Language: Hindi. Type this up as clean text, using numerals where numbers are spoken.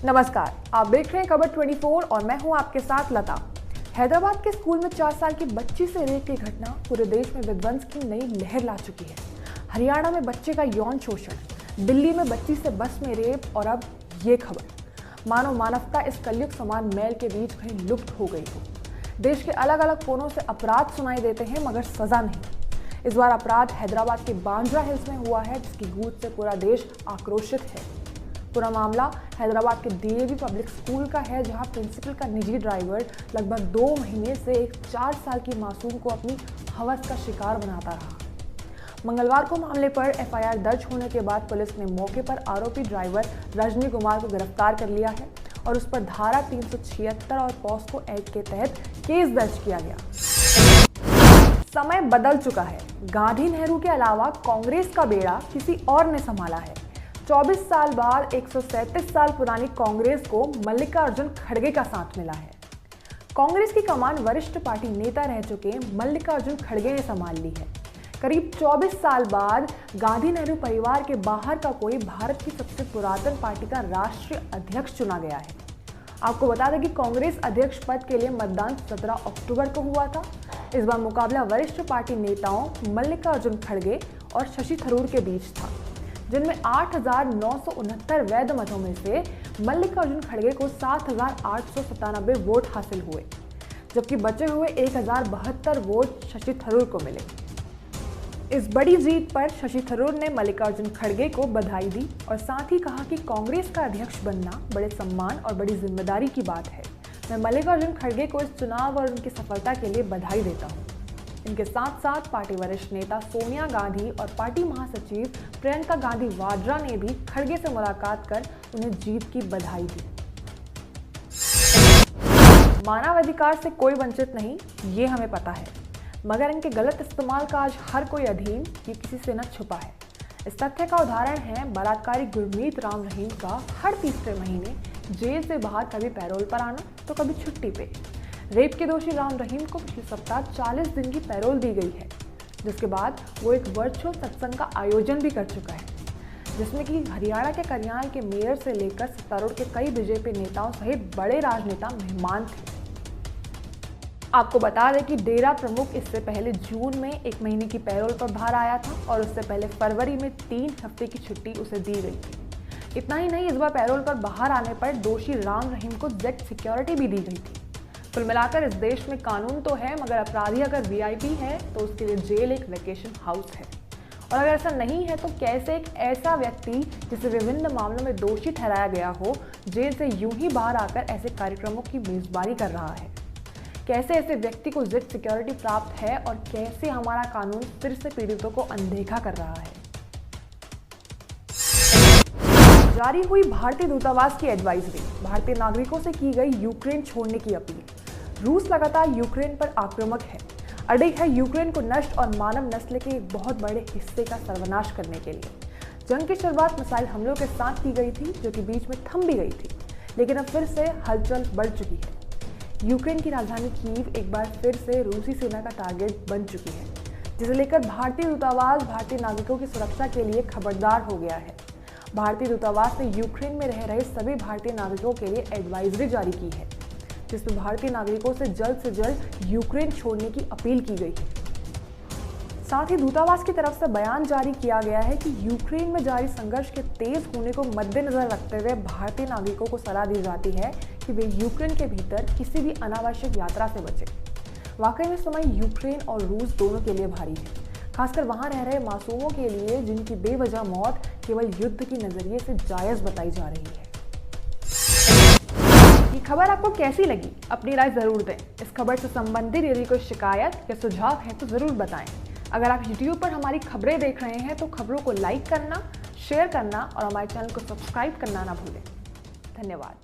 नमस्कार, आप देख रहे हैं खबर 24 और मैं हूं आपके साथ लता। हैदराबाद के स्कूल में 4 साल की बच्ची से रेप की घटना पूरे देश में विध्वंस की नई लहर ला चुकी है। हरियाणा में बच्चे का यौन शोषण, दिल्ली में बच्ची से बस में रेप और अब ये खबर। मानो मानवता इस कलयुग समान मैल के बीच कहीं लुप्त हो गई हो। देश के अलग अलग कोनों से अपराध सुनाई देते हैं मगर सजा नहीं। इस बार अपराध हैदराबाद के बांद्रा हिल्स में हुआ है, जिसकी गूंज से पूरा देश आक्रोशित है। पूरा मामला हैदराबाद के डीएवी पब्लिक स्कूल का है, जहां प्रिंसिपल का निजी ड्राइवर लगभग 2 महीने से एक 4 साल की मासूम को अपनी हवस का शिकार बनाता रहा। मंगलवार को मामले पर एफआईआर दर्ज होने के बाद पुलिस ने मौके पर आरोपी ड्राइवर रजनी कुमार को गिरफ्तार कर लिया है और उस पर धारा 376 और पॉस्को एक्ट के तहत केस दर्ज किया गया। समय बदल चुका है। गांधी नेहरू के अलावा कांग्रेस का बेड़ा किसी और ने संभाला है। 24 साल बाद 137 साल पुरानी कांग्रेस को मल्लिकार्जुन खड़गे का साथ मिला है। कांग्रेस की कमान वरिष्ठ पार्टी नेता रह चुके मल्लिकार्जुन खड़गे ने संभाल ली है। करीब 24 साल बाद गांधी नेहरू परिवार के बाहर का कोई भारत की सबसे पुरातन पार्टी का राष्ट्रीय अध्यक्ष चुना गया है। आपको बता दें कि कांग्रेस अध्यक्ष पद के लिए मतदान 17 अक्टूबर को हुआ था। इस बार मुकाबला वरिष्ठ पार्टी नेताओं मल्लिकार्जुन खड़गे और शशि थरूर के बीच था, जिनमें 8,969 वैध मतों में से मल्लिकार्जुन खड़गे को 7,897 वोट हासिल हुए, जबकि बचे हुए 1,072 वोट शशि थरूर को मिले। इस बड़ी जीत पर शशि थरूर ने मल्लिकार्जुन खड़गे को बधाई दी और साथ ही कहा कि कांग्रेस का अध्यक्ष बनना बड़े सम्मान और बड़ी जिम्मेदारी की बात है। मैं मल्लिकार्जुन खड़गे को इस चुनाव और उनकी सफलता के लिए बधाई देता हूँ। इनके साथ साथ पार्टी वरिष्ठ नेता सोनिया गांधी और पार्टी महासचिव प्रियंका गांधी वाड्रा ने भी खड़गे से मुलाकात कर उन्हें जीत की बधाई दी। मानवाधिकार से कोई वंचित नहीं, ये हमें पता है, मगर इनके गलत इस्तेमाल का आज हर कोई अधीन, ये किसी से न छुपा है। इस तथ्य का उदाहरण है बलात्कारी गुरमीत राम रहीम का हर तीसरे महीने जेल से बाहर कभी पैरोल पर आना तो कभी छुट्टी पे। रेप के दोषी राम रहीम को पिछले सप्ताह 40 दिन की पैरोल दी गई है, जिसके बाद वो एक वर्चुअल सत्संग का आयोजन भी कर चुका है, जिसमें कि हरियाणा के करनाल के मेयर से लेकर सत्तारूढ़ के कई बीजेपी नेताओं सहित बड़े राजनेता मेहमान थे। आपको बता दें कि डेरा प्रमुख इससे पहले जून में 1 महीने की पैरोल पर बाहर आया था और उससे पहले फरवरी में 3 हफ्ते की छुट्टी उसे दी गई थी। इतना ही नहीं, इस बार पैरोल पर बाहर आने पर दोषी राम रहीम को जेड सिक्योरिटी भी दी गई थी। कुल मिलाकर इस देश में कानून तो है, मगर अपराधी अगर वीआईपी है तो उसके लिए जेल एक वेकेशन हाउस है। और अगर ऐसा नहीं है तो कैसे एक ऐसा व्यक्ति जिसे विभिन्न मामलों में दोषी ठहराया गया हो, जेल से यूं ही बाहर आकर ऐसे कार्यक्रमों की मेजबानी कर रहा है? कैसे ऐसे व्यक्ति को जेड सिक्योरिटी प्राप्त है और कैसे हमारा कानून फिर से पीड़ितों को अनदेखा कर रहा है? जारी हुई भारतीय दूतावास की एडवाइजरी, भारतीय नागरिकों से की गई यूक्रेन छोड़ने की अपील। रूस लगातार यूक्रेन पर आक्रामक है, अड़िग है यूक्रेन को नष्ट और मानव नस्ल के एक बहुत बड़े हिस्से का सर्वनाश करने के लिए। जंग की शुरुआत मिसाइल हमलों के साथ की गई थी, जो कि बीच में थम भी गई थी, लेकिन अब फिर से हलचल बढ़ चुकी है। यूक्रेन की राजधानी कीव एक बार फिर से रूसी सेना का टारगेट बन चुकी है, जिसे लेकर भारतीय दूतावास भारतीय नागरिकों की सुरक्षा के लिए खबरदार हो गया है। भारतीय दूतावास ने यूक्रेन में रह रहे सभी भारतीय नागरिकों के लिए एडवाइजरी जारी की है, जिसमें भारतीय नागरिकों से जल्द यूक्रेन छोड़ने की अपील की गई है। साथ ही दूतावास की तरफ से बयान जारी किया गया है कि यूक्रेन में जारी संघर्ष के तेज होने को मद्देनजर रखते हुए भारतीय नागरिकों को सलाह दी जाती है कि वे यूक्रेन के भीतर किसी भी अनावश्यक यात्रा से बचें। वाकई में समय यूक्रेन और रूस दोनों के लिए भारी है, खासकर वहां रह रहे मासूमों के लिए, जिनकी बेवजह मौत केवल युद्ध की नजरिए से जायज बताई जा रही है। ये खबर आपको कैसी लगी? अपनी राय जरूर दें। इस खबर से संबंधित यदि कोई शिकायत या सुझाव है तो जरूर बताएं। अगर आप YouTube पर हमारी खबरें देख रहे हैं तो खबरों को लाइक करना, शेयर करना और हमारे चैनल को सब्सक्राइब करना ना भूलें। धन्यवाद।